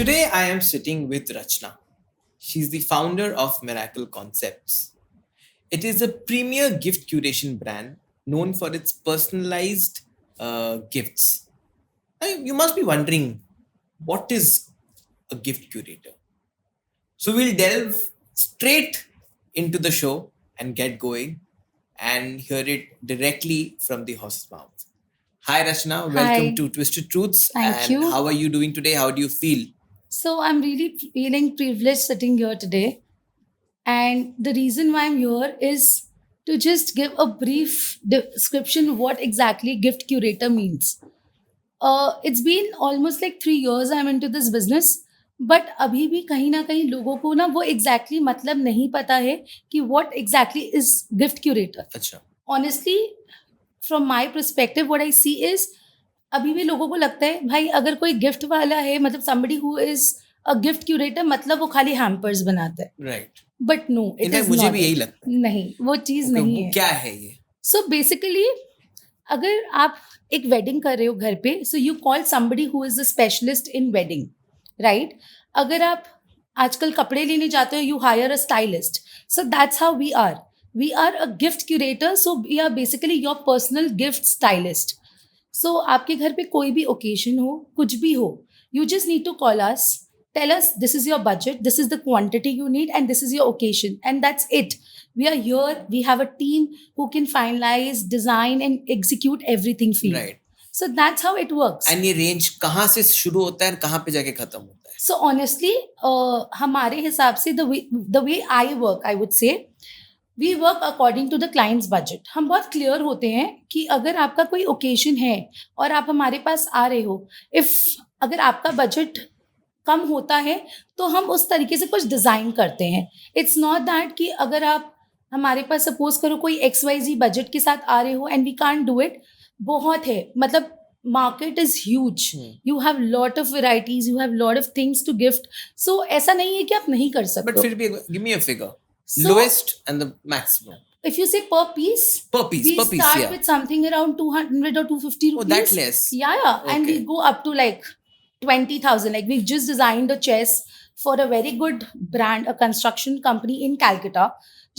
Today I am sitting with Rachna. She's the founder of Miracle Concepts. It is a premier gift curation brand known for its personalized gifts. You must be wondering, what is a gift curator? So we'll delve straight into the show and get going and hear it directly from the horse's mouth. Hi Rachna, welcome Hi, to Twisted Truths. thank And you. how are you doing today? How do you feel? So, I'm really feeling privileged sitting here today. And the reason why I'm here is to just give a brief description what exactly gift curator means. It's been almost like 3 years I'm into this business. But अभी भी कहीं ना कहीं लोगों को ना वो exactly exactly मतलब नहीं पता है कि what exactly is gift curator. अच्छा. Honestly from my perspective what I see is अभी भी लोगों को लगता है भाई अगर कोई गिफ्ट वाला है मतलब somebody who is a gift curator मतलब वो खाली हैम्पर्स बनाता है. Right. But no it in fact is मुझे नॉट. भी यही लगता है. नहीं वो चीज Okay, नहीं वो है. क्या है ये? सो बेसिकली अगर आप एक वेडिंग कर रहे हो घर पे so you call somebody who is a specialist in wedding, right? अगर आप आजकल कपड़े लेने जाते हो you hire a stylist. So that's how we are a gift curator. So we are basically your personal gift stylist. So आपके घर पे कोई भी ओकेजन हो कुछ भी हो you just need to call us, tell us this is your budget, this is the quantity you need and this is your occasion and that's it. We are here, we have a team who can finalize, design and execute everything for you. Right. So that's how it works. And ये range कहाँ से शुरू होता है और कहाँ पे जाके खत्म होता है? So honestly, हमारे हिसाब से the way I work, I would say, we work according to the client's budget. हम बहुत क्लियर होते हैं कि अगर आपका कोई ओकेजन है और आप हमारे पास आ रहे हो, इफ अगर आपका बजट कम होता है तो हम उस तरीके से कुछ डिज़ाइन करते हैं. इट्स नॉट दैट कि अगर आप हमारे पास सपोज करो कोई XYZ बजट के साथ आ रहे हो and we can't do it. बहुत है मतलब market is huge. You have lot of varieties, you have lot of things to gift. So ऐसा नहीं है कि आप नहीं कर सकते बट हो. फिर भी give me a figure. So- lowest and the maximum. If you say per piece, Per piece, we per piece, start yeah. with something around 200 or 250 Oh, rupees. that less. Yeah. And we Okay. go up to like 20,000. Like we've just designed a chess for a very good brand, a construction company in Calcutta,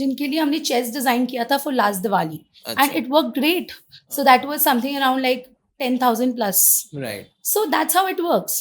जिनके लिए हमने chess design किया था for last Diwali. अच्छा. And it worked great. So that was something around like 10,000 plus. Right. So that's how it works.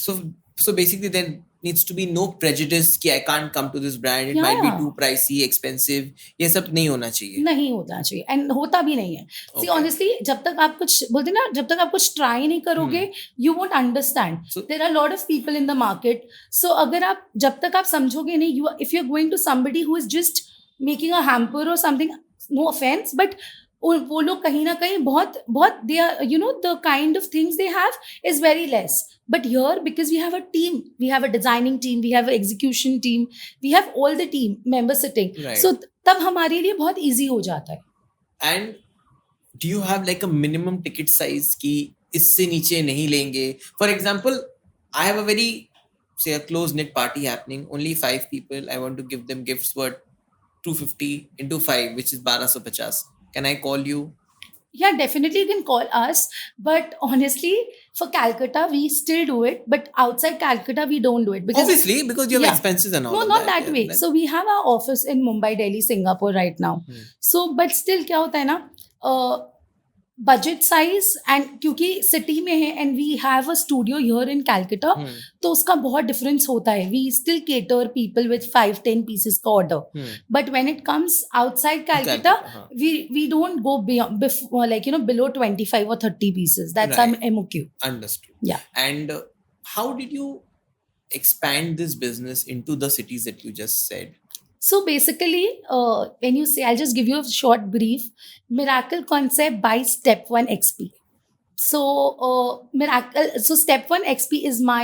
So basically there needs to be no prejudice कि I can't come to this brand. It might be Yeah. too pricey, expensive. ये सब नहीं होना चाहिए. नहीं होना चाहिए and होता भी नहीं है. सी Okay. ऑनेस्टली जब तक आप कुछ बोलते ना जब तक आप कुछ ट्राई नहीं करोगे you won't understand. So- there are lot of people in the market. So अगर आप जब तक आप समझोगे नहीं you if you are going to somebody who is just making a hamper और समथिंग, नो ऑफेंस बट वो लोग कहीं ना कहीं बहुत बहुत they are you know the kind of things they have is very less. But here, because we have a team, we have a designing team, we have an execution team, we have all the team members sitting. Right. So तब हमारे लिए बहुत easy हो जाता है. And do you have like a minimum ticket size कि इससे नीचे नहीं लेंगे? For example, I have a very say a close knit party happening, only 5 people. I want to give them gifts worth 250 into 5, which is 1250. Can I call you? Yeah, definitely you can call us. But honestly, for Calcutta, we still do it. But outside Calcutta, we don't do it. Because Obviously, because you have Yeah. expenses and all. No, of not that yeah, way. So we have our office in Mumbai, Delhi, Singapore right now. So, but still क्या होता है ना, budget size and क्योंकि city में है and we have a studio here in Calcutta तो उसका बहुत डिफरेंस होता है. We still cater people with 5-10 pieces का order. But when it comes outside Calcutta we don't go beyond like you know below 25 or 30 pieces. That's Right. our MOQ. Understood. Yeah. And how did you expand this business into the cities that you just said? So basically, when you say, I'll just give you a short brief. Miracle Concept by Step One XP. So so Step One XP is my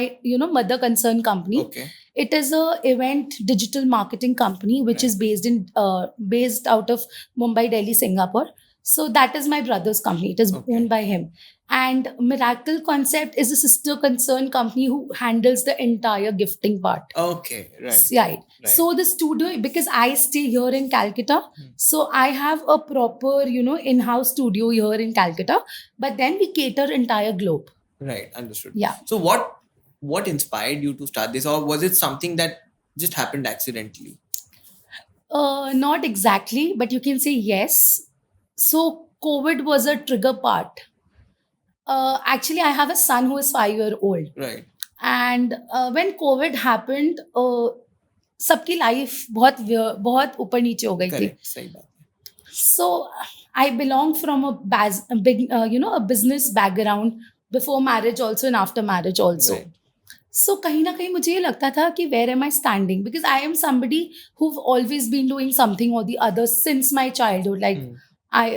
mother concern company. Okay. It is a event digital marketing company which Right. is based out of Mumbai, Delhi, Singapore. So that is my brother's company. It is Okay. owned by him. And Miracle Concept is a sister concern company who handles the entire gifting part. Okay. Right. Right. Right. So the studio, because I stay here in Calcutta, so I have a proper, in-house studio here in Calcutta. But then we cater entire globe. Right. Understood. Yeah. So what what inspired you to start this, or was it something that just happened accidentally? Not exactly, but you can say yes. So COVID was a trigger part. Actually, I have a son who is 5 year old, Right. and when COVID happened, सबकी life बहुत ऊपर नीचे हो गई थी. Correct. सही बात. So I belong from a big, a business background before marriage also and after marriage also. Right. So कहीं ना कहीं मुझे ये लगता था कि where am I standing? Because I am somebody who've always been doing something or the other since my childhood. Like Hmm. I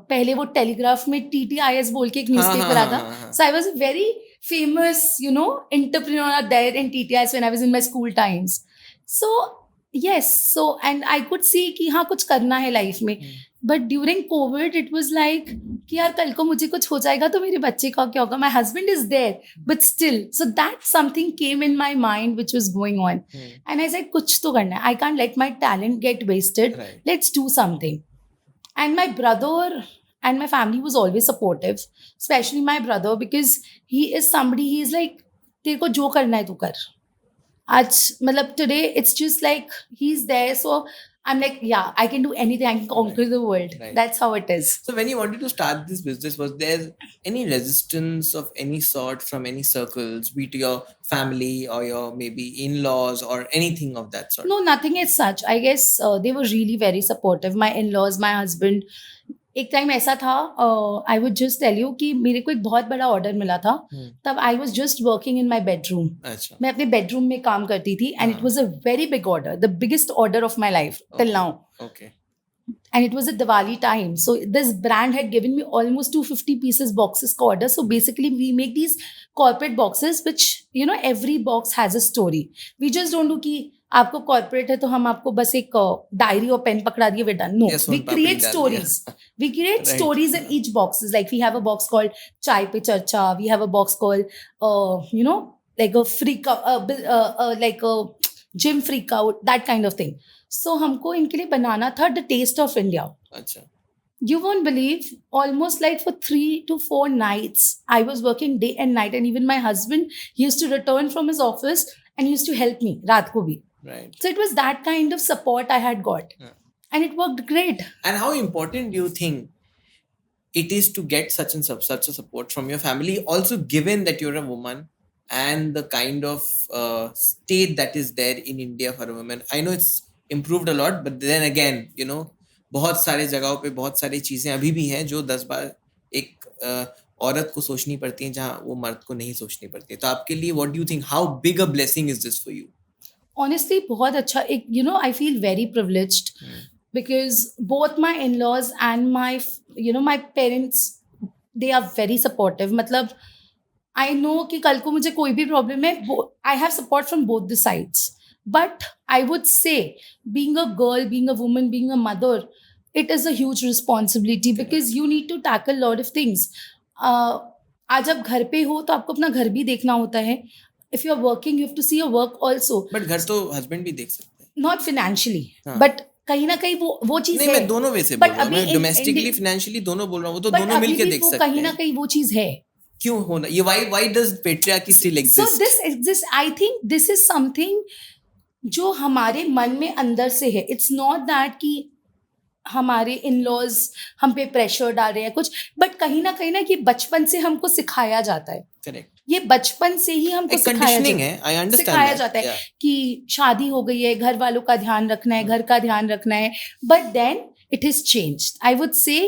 पहले वो टेलीग्राफ में TTIS बोल के एक न्यूज़पेपर आता. So I was a very famous, entrepreneur there in TTIS when I was in my school times. So yes, so and I could see कि हाँ कुछ करना है लाइफ में. But during Covid it was like कि यार कल को मुझे कुछ हो जाएगा तो मेरे बच्चे का क्या होगा. My husband is there but still so that something came in my mind which was going on and I said कुछ तो करना है. I can't let my talent get wasted. Right. Let's do something. And my brother and my family was always supportive, especially my brother, because he is somebody, he is like तेरे को जो करना है तू कर. आज मतलब today it's just like he's there, so I'm like, yeah, I can do anything. I can conquer the world. Right. That's how it is. So when you wanted to start this business, was there any resistance of any sort from any circles, be it your family or your maybe in-laws or anything of that sort? No, nothing as such. I guess they were really very supportive. My in-laws, my husband. एक time ऐसा था, I would just tell you कि मेरे को एक बहुत बड़ा order मिला था. तब I was just working in my bedroom. अच्छा. मैं अपने बेडरूम में काम करती थी and it was a very big order, the biggest order of my life till now. Okay. And it was a Diwali time. So this brand had given me almost 250 pieces boxes ka order. So basically we make these corporate boxes which, every box has a story. We just don't do कि आपको corporate है तो हम आपको बस एक diary और pen पकड़ा दिए we're done. No, Yes, we Son papdi create डाल stories. दिया. We create Right. stories in each boxes. Like we have a box called Chai Pe Charcha. We have a box called, like a freak out, like a gym freak out, that kind of thing. So हमको इनके लिए बनाना था the test of India. अच्छा. You won't believe, almost like for 3 to 4 nights, I was working day and night. And even my husband used to return from his office and used to help me raat ko bhi. Right. So it was that kind of support I had got. Yeah. And it worked great. And how important do you think it is to get such a support from your family, also given that you're a woman and the kind of state that is there in India for a woman? I know it's improved a lot, but then again, बहुत सारे जगहों पे बहुत सारी चीज़ें अभी भी हैं जो 10 बार एक औरत को सोचनी पड़ती हैं जहाँ वो मर्द को नहीं सोचनी पड़ती है. तो आपके लिए what do you think, how big a blessing is this for you? Honestly, बहुत अच्छा. एक I feel very privileged because both my in-laws and my parents, they are very supportive. मतलब I know कि कल को मुझे कोई भी प्रॉब्लम है, I have support from both the sides. But I would say, being a girl, being a woman, being a mother, it is a huge responsibility because you need to tackle a lot of things. आज आप घर पे हो तो आपको अपना घर भी देखना होता है. If you are working, you have to see your work also. But घर तो husband भी देख सकते हैं. Not financially, हाँ. but कहीं ना कहीं वो चीज है. नहीं, मैं दोनों वे से बोल रहा हूँ. मैं domestically, financially दोनों बोल रहा हूँ. वो तो दोनों मिलके देख सकते हैं. कहीं ना कहीं वो चीज है. क्यों होना ये? Why does patriarchy still exist? So this exists. I think this is something जो हमारे मन में अंदर से है. इट्स नॉट दैट कि हमारे इन-लॉज हम पे प्रेशर डाल रहे हैं कुछ, बट कहीं ना ये बचपन से हमको सिखाया जाता है. Correct. ये बचपन से ही हमको सिखाया जाता है कि शादी हो गई है, घर वालों का ध्यान रखना है, घर का ध्यान रखना है. But then it is changed. I would say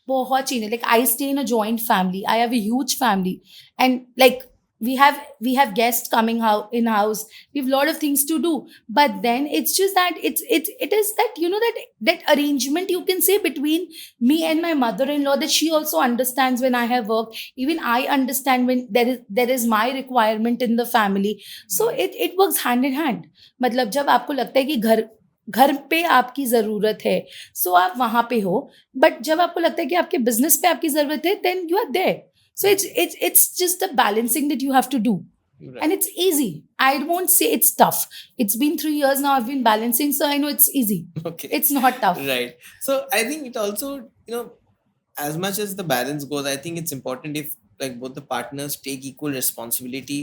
बहुत चीजें, like I stay in a joint family. I have a huge family and like we have guests coming in house. We have a lot of things to do, but then it's just that it is that that arrangement, you can say, between me and my mother-in-law, that she also understands when I have work. Even I understand when there is my requirement in the family. So it works hand in hand. मतलब जब आपको लगता है कि घर पे आपकी जरूरत है, सो आप वहां पे हो. बट जब आपको लगता है कि आपके बिजनेस पे आपकी जरूरत है, then you are there. So it's just a balancing that you have to do. Right. And it's easy. I won't say it's tough. It's been 3 years now I've been balancing, so I know it's easy. Okay. It's not tough. Right. So I think it also, as much as the balance goes, I think it's important if like both the partners take equal responsibility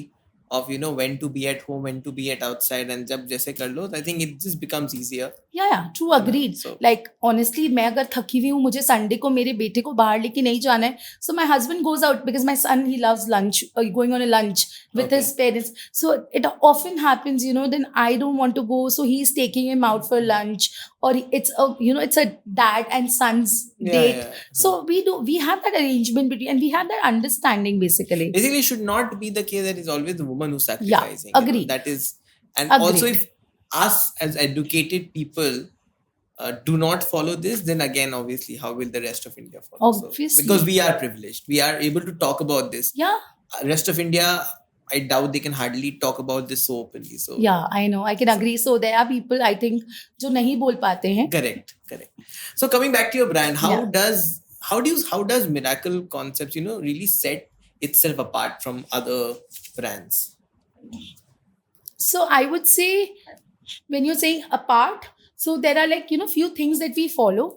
of when to be at home, when to be at outside, and जब जैसे कर लो, I think it just becomes easier. या true agreed. So like honestly मैं अगर थकी हुई हूँ, मुझे संडे को मेरे बेटे को बाहर लेके नहीं जाना है, so my husband goes out because my son he loves lunch, going on a lunch with Okay. his parents. So it often happens, then I don't want to go, so he's taking him out for lunch, or it's a dad and son's date. So we have that arrangement between, and we have that understanding basically. Basically, it should not be the case that it's always the woman who's sacrificing. Agreed. That is, and also Agreed. if us as educated people do not follow this, then again, obviously, how will the rest of India follow? Obviously. So, because we are privileged, we are able to talk about this. Yeah. Rest of India, I doubt they can hardly talk about this so openly. So yeah, I know, I can agree. So there are people, I think, जो नहीं बोल पाते हैं. Correct. So coming back to your brand, how Yeah. does Miracle Concepts really set itself apart from other brands? So I would say, when you're saying apart, so there are like few things that we follow.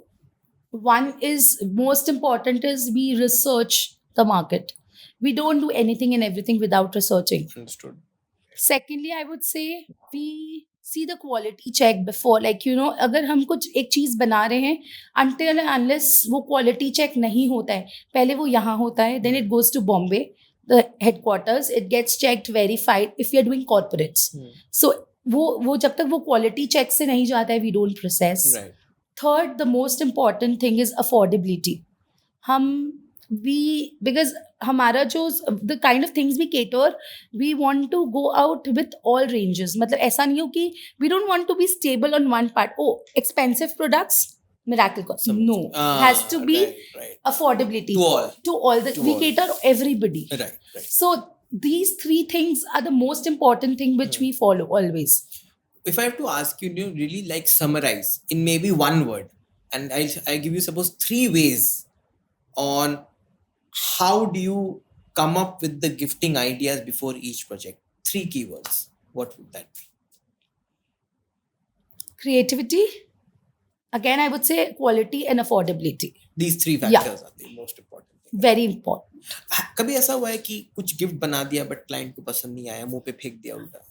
One is most important is we research the market. We don't do anything and everything without researching. Understood. Secondly, I would say we see the quality check before, like अगर हम कुछ एक चीज बना रहे हैं, until and unless वो quality check नहीं होता है, पहले वो यहाँ होता है, then it goes to Bombay, the headquarters, it gets checked, verified if you are doing corporates. So वो जब तक वो quality check से नहीं जाता है, we don't process. Right. Third, the most important thing is affordability. Because हमारा जो the kind of things we cater, we want to go out with all ranges. मतलब ऐसा नहीं हो कि we don't want to be stable on one part. Oh, expensive products, Miracle Concepts. No, it has to be right. affordability To all. We cater everybody. Right. So these three things are the most important thing which we follow always. If I have to ask you, really like summarize in maybe one word, and I give you suppose 3 ways on how do you come up with the gifting ideas before each project? 3 keywords. What would that be? Creativity. Again, I would say quality and affordability. These 3 factors are the most important thing. Very important. कभी ऐसा हुआ है कि कुछ gift बना दिया but client को पसंद नहीं आया, मुंह पे फेंक दिया उल्टा?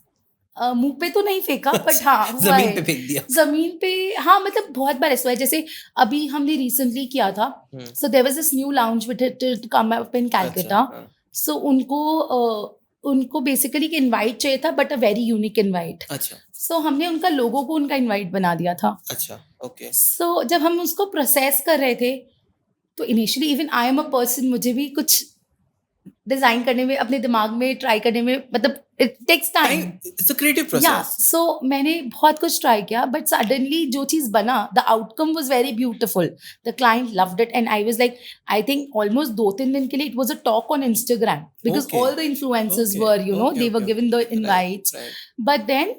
मुंह पे तो नहीं फेंका, बट हाँ जमीन पे फेंक दिया. जमीन पे, हाँ, मतलब बहुत बार ऐसा है. जैसे अभी हमने रिसेंटली किया था, so there was this new lounge with it come up in Calcutta. So उनको बेसिकली एक इनवाइट चाहिए था, but a very unique invite. अच्छा. सो हमने उनका लोगो को उनका इनवाइट बना दिया था. अच्छा. ओके. सो जब हम उसको प्रोसेस कर रहे थे, तो initially even I am a person, मुझे भी कुछ डिजाइन करने में, अपने दिमाग में ट्राई करने में, मतलब it takes time. It's a creative process. या सो मैंने बहुत कुछ ट्राई किया, बट सडनली जो चीज बना, the outcome was very beautiful. The client loved it and I was like, I think almost 2-3 दिन के लिए it was a talk on Instagram, because all the influencers were they were given the invites. But then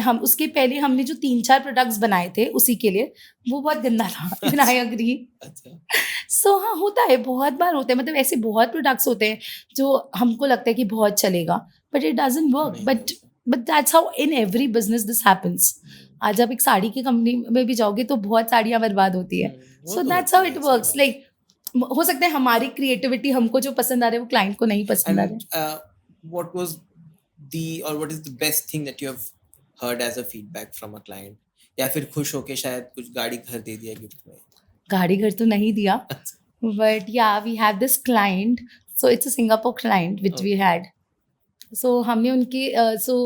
हम उसके पहले हमने जो 3-4 products बनाए थे उसी के लिए, वो बहुत गंदा था. Even I agree. सो हाँ, होता है, बहुत बार होता है. मतलब ऐसे बहुत प्रोडक्ट्स होते हैं जो हमको लगता है कि बहुत चलेगा, but it doesn't work. But that's how in every business this happens. आज आप एक साड़ी की कंपनी में भी जाओगे तो बहुत साड़ियाँ बर्बाद होती है. सो that's how it works. Like हो सकता है हमारी क्रिएटिविटी, हमको जो पसंद आ रहा है वो क्लाइंट को नहीं पसंद आ रहा है. what is the best thing that you have heard as a feedback from a client? या फिर खुश होके शायद कुछ गाड़ी घर दे दिया गिफ्ट में? गाड़ी घर तो नहीं दिया, but yeah, we have this client, so it's a Singapore client which we had. So हमने उनके so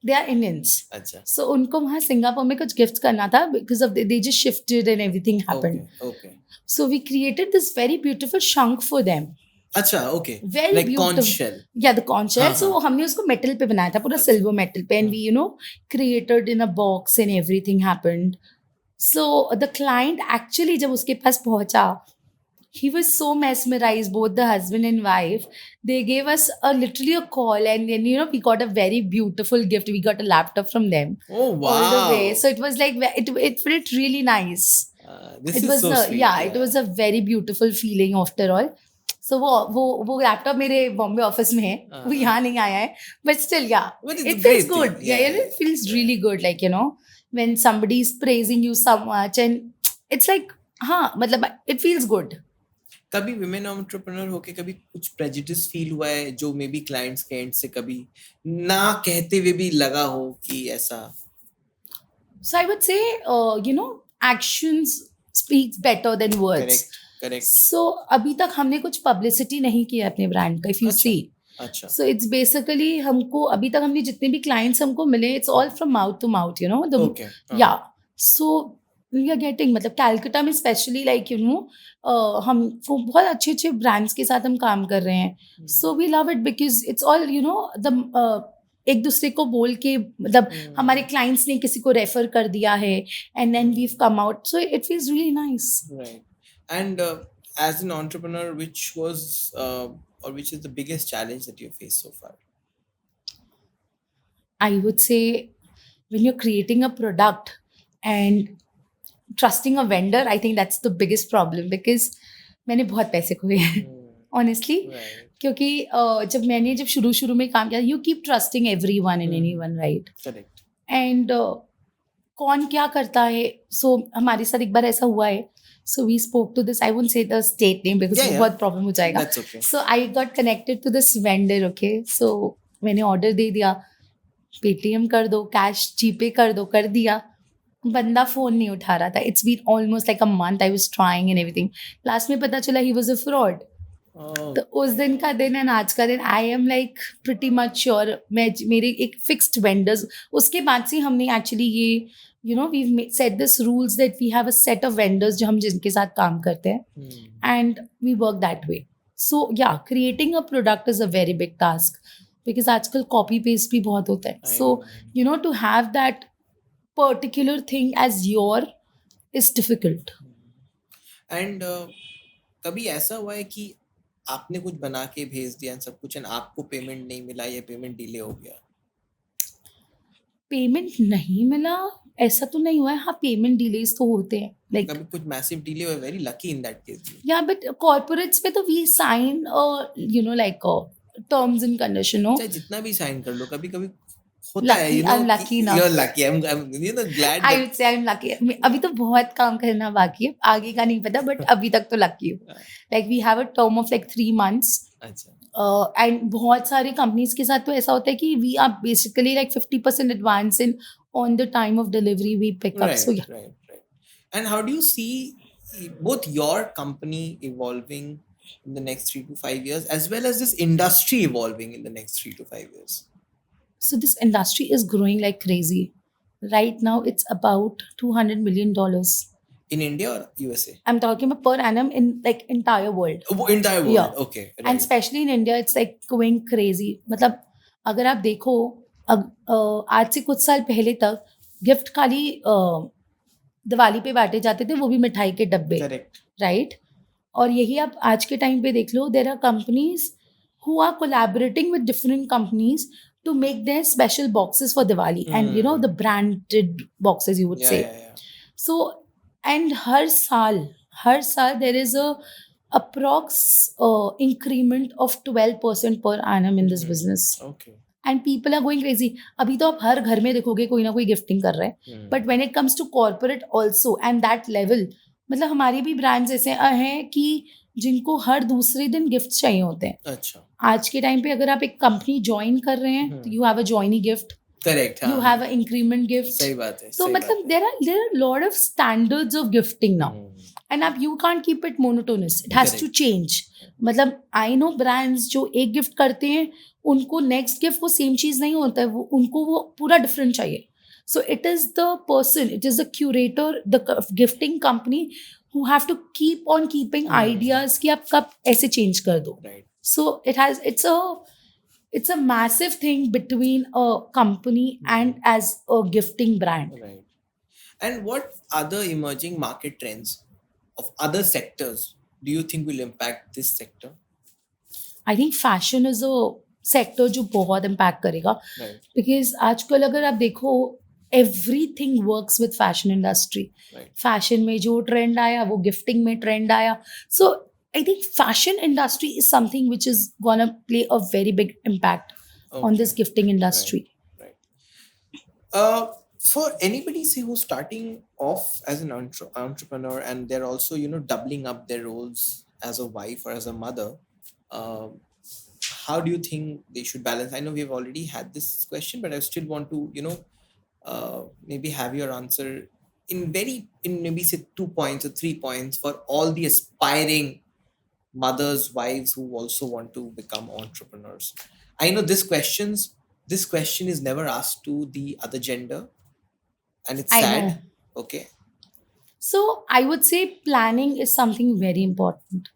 they are Indians. अच्छा. So उनको वहाँ सिंगापुर में कुछ गिफ्ट करना था because of they just shifted and everything happened. Okay. So we created this very beautiful shank for them. अच्छा, okay. Very like beautiful. conch shell. Yeah, the conch shell. So हमने उसको metal पे बनाया था, पूरा silver metal पे, and we created in a box and everything happened. So the client actually जब उसके पास पहुंचा, he was so mesmerized, both the husband and wife. They gave us literally a call, and then we got a very beautiful gift. We got a laptop from them. Oh wow! All the way. So it was like it felt really nice. This is so sweet. Yeah, it was a very beautiful feeling after all. So वो laptop मेरे Bombay office में है, वो यहाँ नहीं आया है, but still it feels good. It feels really good, like when somebody is praising you so much, and it's like मतलब it feels good. कभी विमेन एंटरप्रेन्योर होके कभी कुछ प्रेजुडिस फील हुआ है जो मे बी क्लाइंट्स के एंड से कभी ना कहते हुए भी लगा हो कि ऐसा? So I would say, actions speaks better than words. Correct, correct. So अभी तक हमने कुछ पब्लिसिटी नहीं की है अपने ब्रांड का, if you अच्छा, see. अच्छा. So it's basically हमको अभी तक हमने जितने भी clients हमको मिले, it's all from mouth to mouth, Okay. yeah. So we are getting, मतलब कैलकाटा में स्पेशली लाइक हम वो बहुत अच्छे अच्छे ब्रांड्स के साथ हम काम कर रहे हैं. So we love it because it's all the एक दूसरे को बोल के, मतलब हमारे क्लाइंट्स ने किसी को रेफर कर दिया है and then we come out, so it feels really nice. Right. And as an entrepreneur, which was or which is the biggest challenge that you faced so far? I would say when you're creating a product and trusting a vendor, I think that's the biggest problem because मैंने बहुत पैसे खोए हैं honestly. Right. क्योंकि जब मैंने शुरू में काम किया, you keep trusting everyone and anyone, right? Correct. And कौन क्या करता है, so हमारे साथ एक बार ऐसा हुआ है. So we spoke to this, I won't say the state name because Yeah, yeah. बहुत problem हो जाएगा. That's okay. So I got connected to this vendor, okay? So मैंने order दे दिया, पेटीएम कर दो, कैश जीपे कर दो, कर दिया. बंदा फोन नहीं उठा रहा था. It's been almost like a month I was trying and everything. Last में पता चला ही वाज अ फ्रॉड. तो उस दिन का दिन एंड आज का दिन I am like pretty much sure, मैं मेरे एक फिक्स्ड वेंडर्स, उसके बाद से हमने एक्चुअली ये we set this rules that we have a set of vendors जो हम जिनके साथ काम करते हैं and we work that way. So yeah creating a product is a very big task because आजकल कॉपी पेस्ट भी बहुत होता है. So to have that particular thing as your is difficult. And कभी ऐसा हुआ है कि आपने कुछ बना के भेज दिया सब कुछ एंड आपको पेमेंट नहीं मिला या पेमेंट डिले हो गया? पेमेंट नहीं मिला ऐसा तो नहीं हुआ है. हाँ, पेमेंट डिलेज तो होते हैं. लाइक कभी कुछ मैसिव डिले हुआ? Very lucky in that case. या बट कॉर्पोरेट्स पे तो we sign like terms and condition. चाहे जितना भी साइन कर लो, कभी कभी होता है, I'm lucky enough. You're lucky. I'm glad I that would say I'm lucky. अभी तो बहुत काम करना बाकी है, आगे का नहीं पता, बट अभी तक तो लकी हूँ. Like we have a term of like 3 months. अच्छा. एंड बहुत सारे कंपनीज के साथ तो ऐसा होता है कि we are basically like 50% advance in on the time of delivery we pick up. So yeah. Right. And how do you see both your company evolving in the next 3 to 5 years as well as this industry evolving in the next 3 to 5 years? So this industry is growing like crazy. Right now it's about $200 million. In India or USA? I'm talking about per annum in like entire world. Oh, entire world. Yeah. Okay. And Right. especially in India, it's like going crazy. मतलब अगर आप देखो आज से कुछ साल पहले तक गिफ्ट खाली दिवाली पे बांटे जाते थे, वो भी मिठाई के डब्बे. Correct. राइट. और यही आप आज के टाइम पे देख लो, there are companies who are collaborating with different companies to make their special boxes for Diwali and the branded boxes you would say. Yeah. So and हर साल there is a approx increment of 12% per annum in this business. Okay. And people are going crazy. अभी तो आप हर घर में देखोगे कोई ना कोई गिफ्टिंग कर रहा है. But when it comes to corporate also and that level, मतलब हमारी भी ब्रांड्स ऐसे हैं कि जिनको हर दूसरे दिन गिफ्ट चाहिए होते हैं. अच्छा. आज के टाइम पे अगर आप एक कंपनी ज्वाइन कर रहे हैं तो you have a joinee gift. Correct. You have a increment gift. सही बात है. तो मतलब there are lot of standards of gifting now and आप you can't keep it monotonous. It has to change. मतलब आई नो ब्रांड्स जो एक gift करते हैं उनको नेक्स्ट गिफ्ट वो सेम चीज नहीं होता है, वो उनको वो पूरा डिफरेंट चाहिए. So it is the person, it is the curator, the gifting company who have to keep on keeping ideas कि आप कब ऐसे change कर दो. Right. So it's a massive thing between a company and as a gifting brand. Right. And what other emerging market trends of other sectors do you think will impact this sector? I think fashion is a sector जो बहुत impact करेगा. Right. Because आजकल अगर आप देखो everything works with fashion industry. Right. Fashion में जो trend आया वो gifting में trend आया. So I think fashion industry is something which is gonna play a very big impact on this gifting industry. Right. For anybody say who's starting off as an entrepreneur and they're also doubling up their roles as a wife or as a mother, uh, how do you think they should balance? I know we've already had this question, but I still want to, maybe have your answer in maybe say 2 points or 3 points for all the aspiring mothers, wives who also want to become entrepreneurs. I know this question is never asked to the other gender, and it's I sad. know. Okay. So I would say planning is something very important.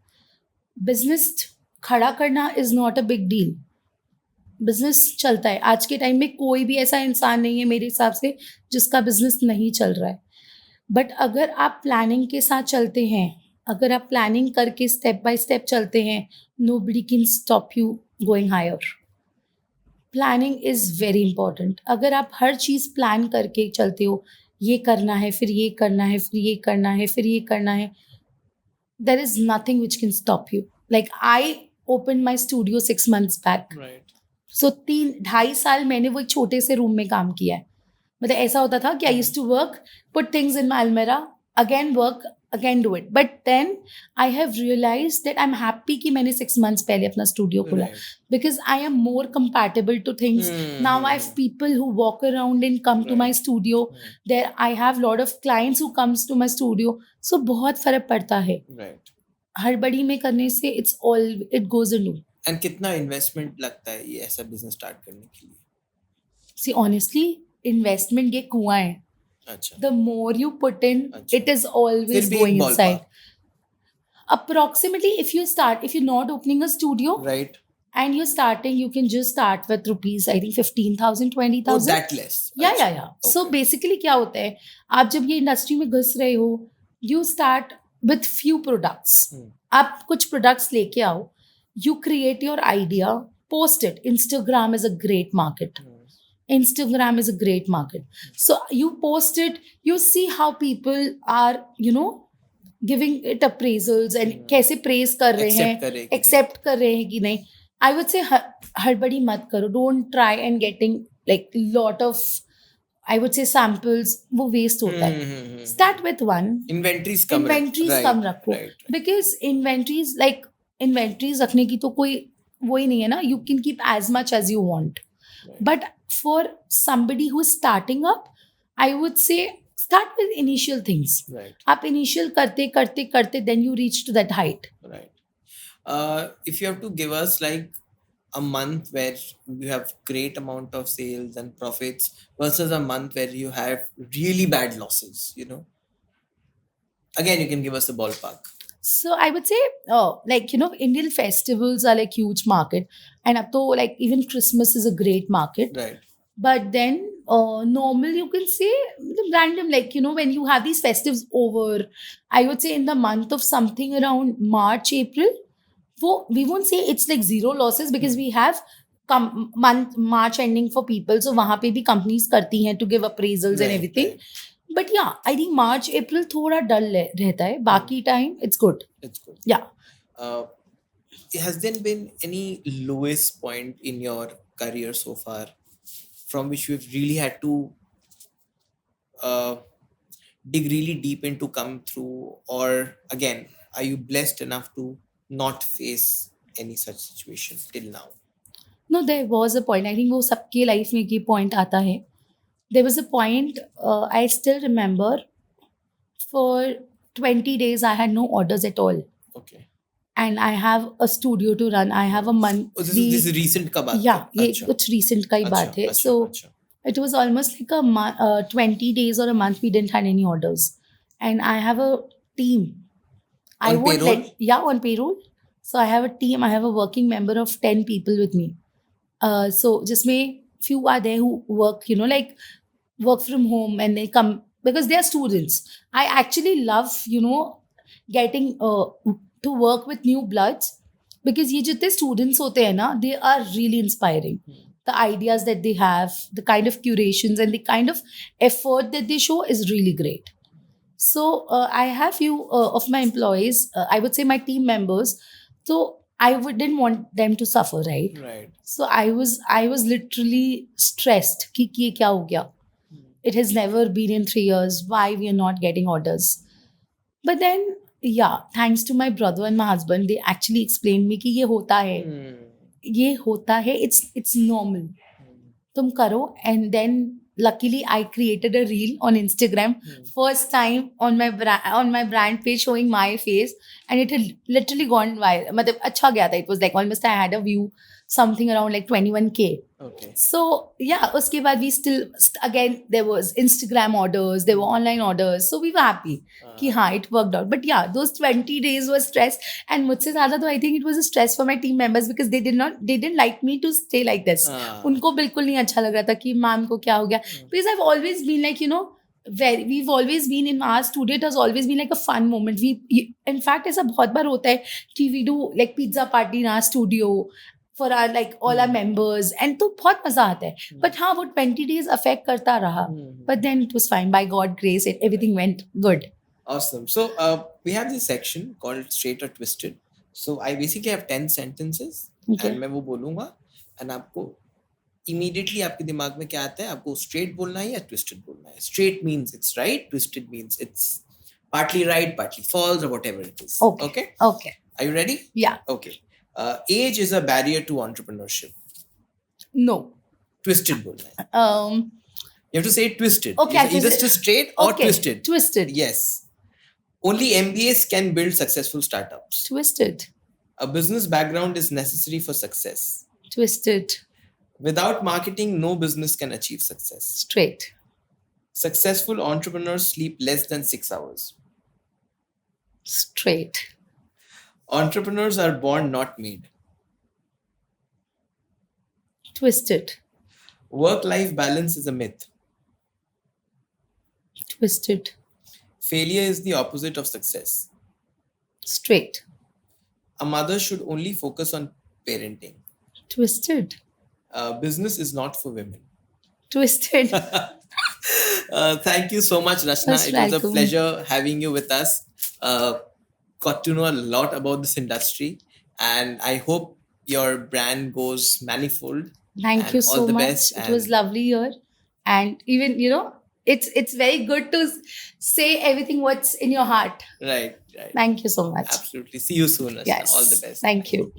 Business खड़ा करना is not a big deal. Business चलता है आज के time में, कोई भी ऐसा इंसान नहीं है मेरे हिसाब से जिसका बिजनेस नहीं चल रहा है. बट अगर आप प्लानिंग के साथ चलते हैं, अगर आप प्लानिंग करके स्टेप बाय स्टेप चलते हैं, nobody can stop you going higher. Planning is very important. अगर आप हर चीज़ प्लान करके चलते हो, ये करना है, फिर ये करना है, फिर ये करना है, फिर ये करना है, there is nothing which can stop you. Like I opened my studio 6 months back. Right. So 3-2.5 साल मैंने वो एक छोटे से रूम में काम किया है. मतलब ऐसा होता था कि I used to work, put things in my अलमेरा, again work, again do it. But then I have realise that I am happy कि मैंने 6 months पहले अपना स्टूडियो खोला, Right. because I am more compatible to things. Now I have people who walk around and come to my Right. studio. There I have lot of clients who comes to my studio. So बहुत फर्क पड़ता है. Right. हड़बड़ी में करने से it goes into. And कितना investment लगता है ये ऐसा बिजनेस स्टार्ट करने के लिए? See, honestly, investment ये कुआं है. अच्छा. The more you put in, अच्छा. it is always फिर भी एक going ballpark. inside. Approximately, if you're not opening a studio Right. and you're starting, you can just start with rupees, I think 15,000, Oh, 20,000. that less. Yeah, अच्छा. yeah, yeah. So Okay. basically क्या होता है, आप जब ये industry में घुस रहे हो, you start with few products. आप कुछ products लेके आओ, you create your idea, post it. Instagram is a great market. Instagram is a great market. So you post it, you see how people are, giving it appraisals and कैसे praise कर रहे हैं, accept कर रहे हैं कि नहीं. I would say हड़बड़ी मत करो. Don't try and getting like lot of, I would say, samples, वो waste होता है. Start with one. Inventories कम रखो. Right. Because inventories रखने की तो कोई वो ही नहीं है ना. You can keep as much as you want. Right. But for somebody who is starting up, I would say start with initial things. Right. आप initial करते then you reach to that height. Right. If you have to give us like a month where you have great amount of sales and profits versus a month where you have really bad losses, again you can give us a ballpark. So I would say, Indian festivals are like huge market, and up to like even Christmas is a great market. Right. But then normal you can say random, like when you have these festives over, I would say in the month of something around March, April, we won't say it's like zero losses because we have month March ending for people, so वहाँ पे भी companies करती हैं to give appraisals and everything. Right. But yeah, I think March, April थोड़ा dull रहता है. बाकी time it's good. It's good. Yeah. Has there been any lowest point in your career so far from which you've really had to dig really deep into come through, or again are you blessed enough to not face any such situation till now? No, there was a point. I think वो सबके life में ये point आता है. There was a point, I still remember, for 20 days I had no orders at all. Okay. And I have a studio to run. I have a month. Oh, this is recent का बात Yeah, है? ये कुछ recent का ही बात है. So it was almost like a 20 days or a month we didn't have any orders. And I have a team. On payroll? On payroll. So I have a team. I have a working member of 10 people with me. So जिसमें few are there who work, work from home, and they come because they are students. I actually love, getting to work with new bloods, because ये जितने students होते हैं ना, they are really inspiring. The ideas that they have, the kind of curations and the kind of effort that they show is really great. So I have few of my employees, I would say my team members. So I didn't want them to suffer, right? Right. So I was literally stressed कि ये क्या हो गया? It has never been in 3 years. Why we are not getting orders? But then Yeah, thanks to my brother and my husband, they actually explained me कि ये होता है, ये होता है, it's normal. तुम करो. And then luckily I created a reel on Instagram, first time on my brand page, showing my face, and it had literally gone viral. मतलब अच्छा गया था. It was like almost I had a view something around like 21K. Okay. So yeah, उसके बाद we still again there was Instagram orders, there were online orders, so we were happy कि हाँ it worked out. But yeah, those 20 days was stress, and मुझसे ज़्यादा तो I think it was a stress for my team members because they didn't like me to stay like this. उनको बिल्कुल नहीं अच्छा लग रहा था कि मैम को क्या हो गया, because I've always been like, you know, we've always been in our studio, it has always been like a fun moment. In fact ऐसा बहुत बार होता है कि we do like pizza party in our studio for our like all our members, and तो बहुत मजा आता है. But हाँ वो 20 days affect करता रहा, but then it was fine. By God grace, everything went good. Awesome. So we have this section called Straight or Twisted. So I basically have 10 sentences, Okay. and मैं वो बोलूँगा, and आपको immediately आपके दिमाग में क्या आता है, आपको straight बोलना है या twisted बोलना है. Straight means it's right, twisted means it's partly right, partly false, or whatever it is. Okay. Okay. Are you ready? Yeah. Okay. Age is a barrier to entrepreneurship. No. Twisted बोलना है. You have to say twisted. Okay. Either to straight or okay. twisted. Twisted. Yes. Only MBAs can build successful startups. Twisted. A business background is necessary for success. Twisted. Without marketing, no business can achieve success. Straight. Successful entrepreneurs sleep less than 6 hours. Straight. Entrepreneurs are born, not made. Twisted. Work-life balance is a myth. Twisted. Failure is the opposite of success. Straight. A mother should only focus on parenting. Twisted. Business is not for women. Twisted. Thank you so much, Rachna. Most it was a welcome. pleasure having you with us. Got to know a lot about this industry, and I hope your brand goes manifold. Thank and you all so the much. best, It was lovely here, and even you know, it's very good to say everything what's in your heart. Right. Thank you so much. Absolutely. See you soon, Rachna. Yes. All the best. Thank you.